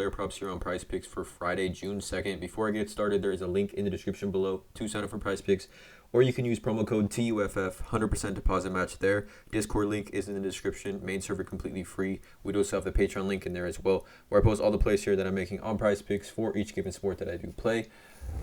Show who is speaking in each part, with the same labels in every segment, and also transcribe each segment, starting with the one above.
Speaker 1: player props here on PrizePicks for Friday, June 2nd. Before I get started, there is a link in the description below to sign up for PrizePicks, or you can use promo code TUFF, 100% deposit match there. Discord link is in the description. Main server completely free. We do also have the Patreon link in there as well, where I post all the plays here that I'm making on PrizePicks for each given sport that I do play.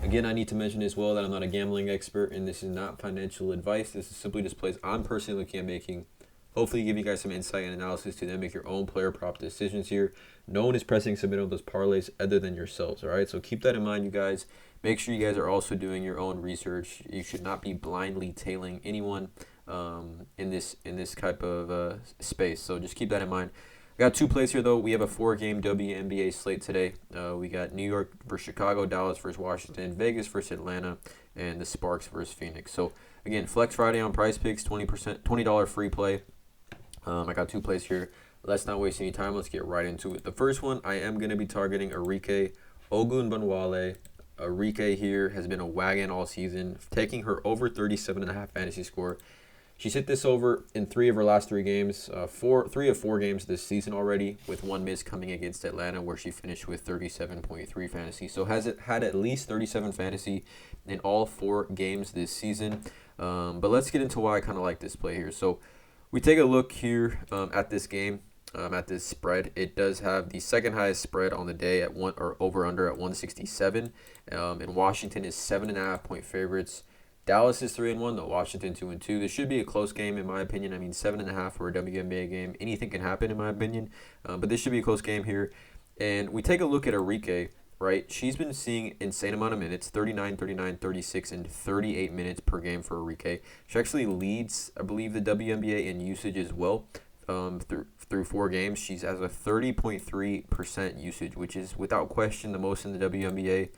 Speaker 1: Again, I need to mention as well that I'm not a gambling expert, and this is not financial advice. This is simply just plays I'm personally looking at making. Hopefully give you guys some insight and analysis to then make your own player prop decisions here. No one is pressing submit on those parlays other than yourselves, all right? So keep that in mind, you guys. Make sure you guys are also doing your own research. You should not be blindly tailing anyone in this type of space. So just keep that in mind. I got two plays here, though. We have a 4-game Wnba slate today. We got New York versus Chicago, Dallas versus Washington, Vegas versus Atlanta, and the Sparks versus Phoenix. So, again, Flex Friday on PrizePicks, $20 free play. I got two plays here. Let's not waste any time. Let's get right into it. The first one, I am going to be targeting Enrique, ogunbanwale. Enrique here has been a wagon all season, taking her over 37.5 fantasy score. She's hit this over in 3 of her last 3 games, 3 of 4 games this season already, with one miss coming against Atlanta, where she finished with 37.3 fantasy. So has it had at least 37 fantasy in all 4 games this season. But let's get into why I kind of like this play here. So we take a look here at this game, at this spread. It does have the second highest spread on the day at over under at 167. And Washington is 7.5 point favorites. Dallas is 3-1, though Washington 2-2. This should be a close game in my opinion. I mean, 7.5 for a WNBA game. Anything can happen in my opinion, but this should be a close game here. And we take a look at Enrique. Right, she's been seeing insane amount of minutes, 39, 39, 36, and 38 minutes per game for Enrique. She actually leads, I believe, the WNBA in usage as well. Through 4 games, she's has a 30.3% usage, which is without question the most in the WNBA.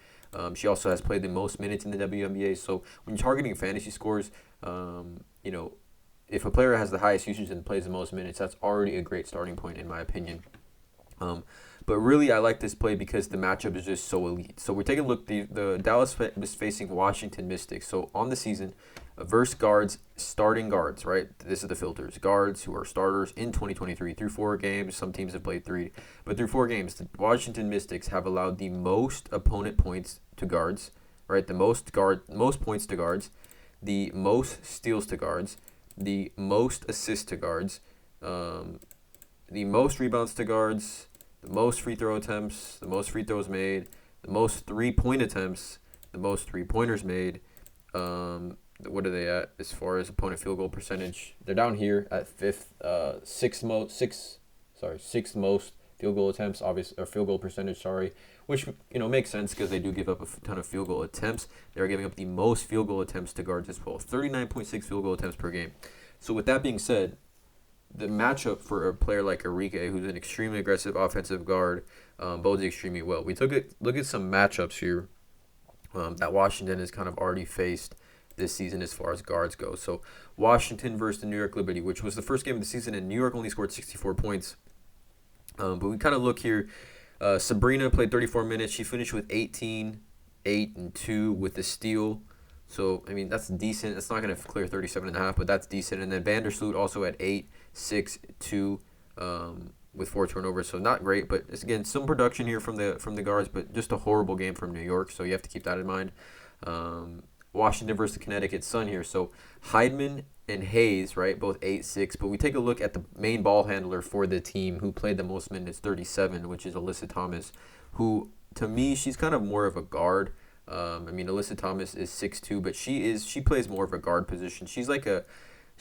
Speaker 1: She also has played the most minutes in the WNBA. So when you're targeting fantasy scores, if a player has the highest usage and plays the most minutes, that's already a great starting point in my opinion. But really, I like this play because the matchup is just so elite. So we're taking a look. The Dallas is facing Washington Mystics. So on the season, versus guards, starting guards, right? This is the filters. Guards who are starters in 2023 through 4 games. Some teams have played 3. But through 4 games, the Washington Mystics have allowed the most opponent points to guards, right? The most points to guards, the most steals to guards, the most assists to guards, the most rebounds to guards, the most free throw attempts, the most free throws made, the most 3-point attempts, the most 3-pointers made. What are they at as far as opponent field goal percentage? They're down here at sixth most field goal attempts, or field goal percentage, which makes sense because they do give up a ton of field goal attempts. They're giving up the most field goal attempts to guards as well, 39.6 field goal attempts per game. So with that being said, the matchup for a player like Enrique, who's an extremely aggressive offensive guard, bodes extremely well. We look at some matchups here that Washington has kind of already faced this season as far as guards go. So Washington versus the New York Liberty, which was the first game of the season, and New York only scored 64 points. But we kind of look here. Sabrina played 34 minutes. She finished with 18, 8, and 2 with the steal. So, I mean, that's decent. It's not going to clear 37.5, but that's decent. And then Vandersloot also at 8, 6, 2 with 4 turnovers. So not great, but it's, again, some production here from the guards, but just a horrible game from New York. So you have to keep that in mind. Washington versus the Connecticut Sun here. So Heidman and Hayes, right, both 8, 6. But we take a look at the main ball handler for the team who played the most minutes, 37, which is Alyssa Thomas, who, to me, she's kind of more of a guard. Alyssa Thomas is 6'2", but she plays more of a guard position. She's like a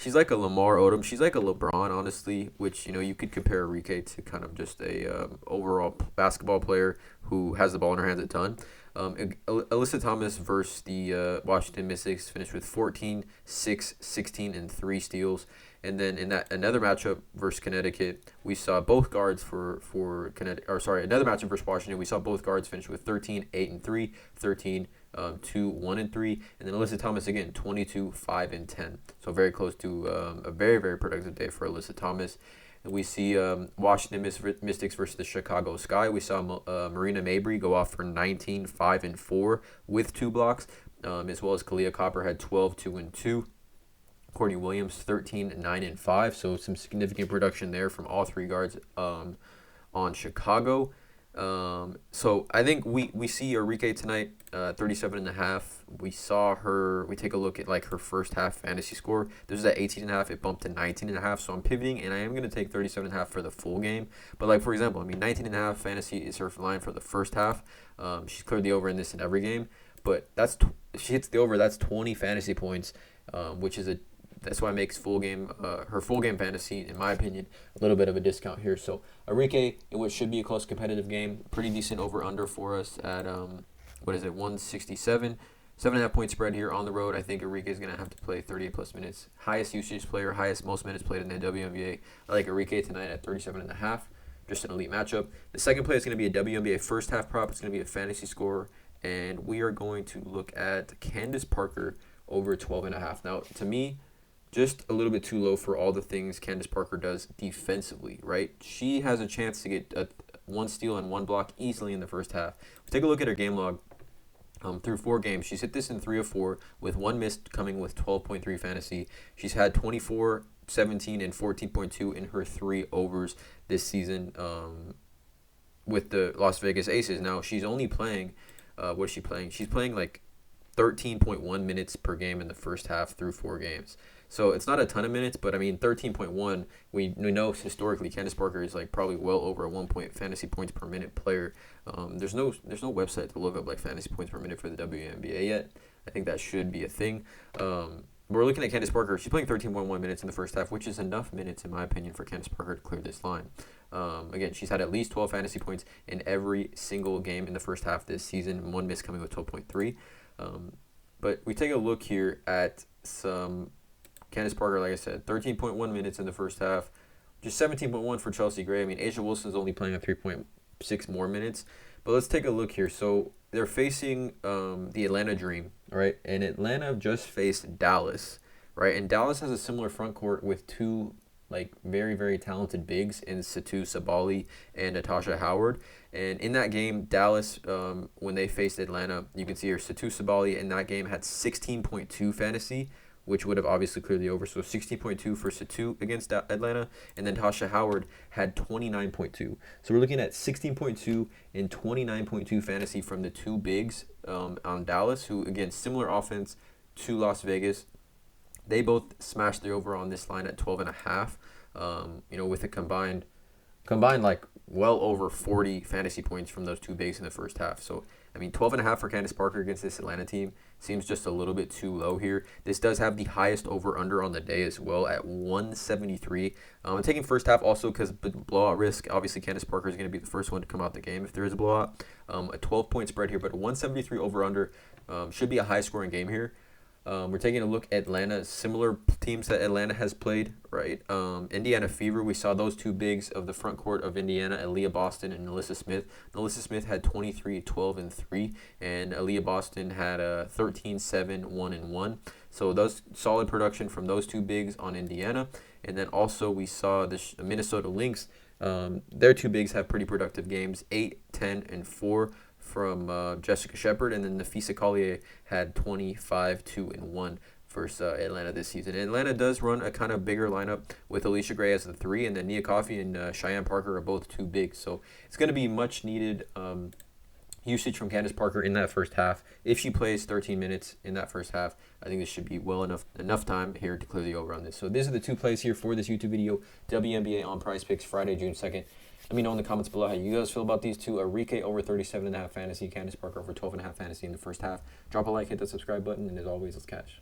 Speaker 1: Lamar Odom. She's like a LeBron, honestly, which, you could compare Enrique to kind of just a overall basketball player who has the ball in her hands a ton. Alyssa Thomas versus the Washington Mystics finished with 14, 6, 16, and 3 steals. And then in that another matchup versus Connecticut, we saw both guards for Connecticut. Another matchup versus Washington, we saw both guards finish with 13, 8, and 3, 13, 2, 1, and 3. And then Alyssa Thomas again, 22, 5, and 10. So very close to a very, very productive day for Alyssa Thomas. And we see Washington Mystics versus the Chicago Sky. We saw Marina Mabry go off for 19, 5, and 4 with 2 blocks, as well as Kalia Copper had 12, 2, and 2. Courtney Williams, 13, 9, and 5. So some significant production there from all 3 guards on Chicago. So I think we see Enrique tonight, 37.5. We take a look at like her first half fantasy score. This was at 18.5. It bumped to 19.5. So I'm pivoting and I am going to take 37.5 for the full game. But like, for example, I mean, 19.5 fantasy is her line for the first half. She's cleared the over in this in every game, but if she hits the over, that's 20 fantasy points, which is that's why it makes her full game fantasy, in my opinion, a little bit of a discount here. So Enrique, in what should be a close competitive game, pretty decent over under for us at 167. 7.5 point spread here on the road. I think Enrique is going to have to play 38 plus minutes. Highest usage player, most minutes played in the WNBA. I like Enrique tonight at 37.5. Just an elite matchup. The second play is going to be a WNBA first half prop. It's going to be a fantasy score, and we are going to look at Candace Parker over 12.5. Now, to me, just a little bit too low for all the things Candace Parker does defensively, right? She has a chance to get one steal and one block easily in the first half. Take a look at her game log. Through 4 games, she's hit this in 3 of 4, with 1 missed coming with 12.3 fantasy. She's had 24, 17, and 14.2 in her 3 overs this season with the Las Vegas Aces. Now, she's only playing, what is she playing? She's playing like 13.1 minutes per game in the first half through 4 games. So it's not a ton of minutes, but I mean 13.1. We know historically Candace Parker is like probably well over a 1 point fantasy points per minute player. There's no website to look up like fantasy points per minute for the WNBA yet. I think that should be a thing. We're looking at Candace Parker. She's playing 13.1 minutes in the first half, which is enough minutes in my opinion for Candace Parker to clear this line. Again, she's had at least 12 fantasy points in every single game in the first half this season. 1 miss coming with 12.3. But we take a look here at some Candace Parker, like I said, 13.1 minutes in the first half, just 17.1 for Chelsea Gray. I mean, Asia Wilson's only playing at 3.6 more minutes. But let's take a look here. So they're facing the Atlanta Dream, right? And Atlanta just faced Dallas, right? And Dallas has a similar front court with 2 like very, very talented bigs in Satou Sabali and Natasha Howard. And in that game, Dallas, when they faced Atlanta, you can see here Satou Sabali in that game had 16.2 fantasy, which would have obviously cleared the over. So 16.2 for Satou against Atlanta, and then Tasha Howard had 29.2. So we're looking at 16.2 and 29.2 fantasy from the 2 bigs on Dallas, who, again, similar offense to Las Vegas. They both smashed the over on this line at 12.5, with a combined like well over 40 fantasy points from those 2 bigs in the first half. So, I mean, 12.5 for Candace Parker against this Atlanta team seems just a little bit too low here. This does have the highest over-under on the day as well at 173. I'm taking first half also because blowout risk. Obviously, Candace Parker is going to be the first one to come out the game if there is a blowout. A 12-point spread here, but a 173 over-under should be a high-scoring game here. We're taking a look at Atlanta, similar teams that Atlanta has played, right? Indiana Fever, we saw those 2 bigs of the front court of Indiana, Aaliyah Boston and Alyssa Smith. Alyssa Smith had 23, 12, and 3, and Aaliyah Boston had 13, 7, 1, and 1. So those solid production from those 2 bigs on Indiana. And then also we saw the Minnesota Lynx. Their 2 bigs have pretty productive games, 8, 10, and 4. From Jessica Shepard, and then Nafisa Collier had 25, 2, and 1 versus Atlanta this season. And Atlanta does run a kind of bigger lineup with Alicia Gray as the 3, and then Nia Coffey and Cheyenne Parker are both 2 big. So it's going to be much needed usage from Candace Parker in that first half. If she plays 13 minutes in that first half, I think this should be enough time here to clear the over on this. So these are the 2 plays here for this YouTube video. WNBA on PrizePicks Friday, June 2nd. Let me know in the comments below how you guys feel about these 2. Enrique over 37.5 fantasy, Candace Parker over 12.5 fantasy in the first half. Drop a like, hit the subscribe button, and as always, let's cash.